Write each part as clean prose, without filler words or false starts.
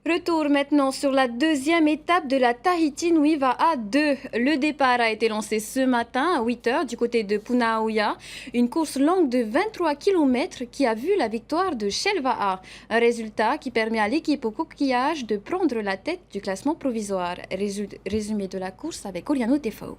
Retour maintenant sur la deuxième étape de la Tahiti Nuiva A2. Le départ a été lancé ce matin à 8 h du côté de Punaauia. Une course longue de 23 km qui a vu la victoire de Shelva'a. Un résultat qui permet à l'équipe au coquillage de prendre la tête du classement provisoire. Résumé de la course avec Oriano Tefao.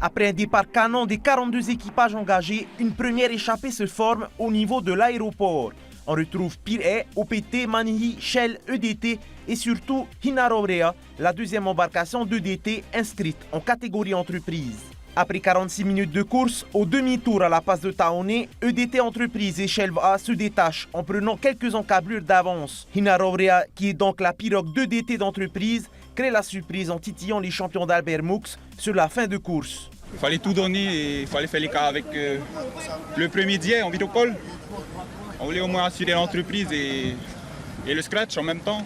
Après un départ canon des 42 équipages engagés, une première échappée se forme au niveau de l'aéroport. On retrouve Pirée, OPT, Manihi, Shell, EDT et surtout Hinarorea, la deuxième embarcation d'EDT inscrite en catégorie entreprise. Après 46 minutes de course, au demi-tour à la passe de Taoné, EDT Entreprise et Shelva se détachent en prenant quelques encablures d'avance. Hinarorea, qui est donc la pirogue d'EDT d'entreprise, crée la surprise en titillant les champions d'Albert Moux sur la fin de course. Il fallait tout donner et il fallait faire l'écart avec le premier diet en vidéocall. On voulait au moins assurer l'entreprise et le scratch en même temps.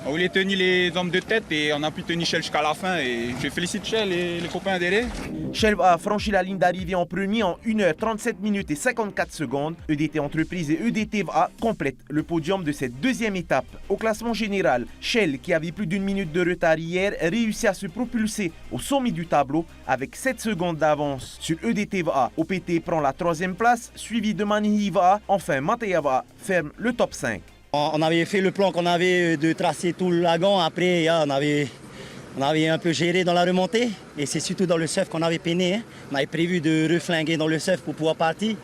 On voulait tenir les hommes de tête et on a pu tenir Shell jusqu'à la fin. Et je félicite Shell et les copains derrière. Shell a franchi la ligne d'arrivée en premier en 1 h 37 minutes et 54 secondes. EDT Entreprise et EDT VA complètent le podium de cette deuxième étape. Au classement général, Shell, qui avait plus d'une minute de retard hier, réussit à se propulser au sommet du tableau avec 7 secondes d'avance sur EDT VA. OPT prend la troisième place, suivi de Manihi VA. Enfin, Mateya VA ferme le top 5. On avait fait le plan qu'on avait de tracer tout le lagon. Après, on avait un peu géré dans la remontée. Et c'est surtout dans le surf qu'on avait peiné. Hein. On avait prévu de reflinguer dans le surf pour pouvoir partir.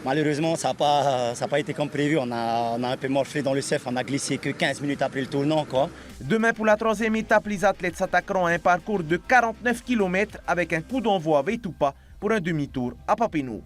Malheureusement, ça n'a pas été comme prévu. On a un peu morflé dans le surf. On a glissé que 15 minutes après le tournant, quoi. Demain, pour la troisième étape, les athlètes s'attaqueront à un parcours de 49 km avec un coup d'envoi à Veitupa pour un demi-tour à Papineau.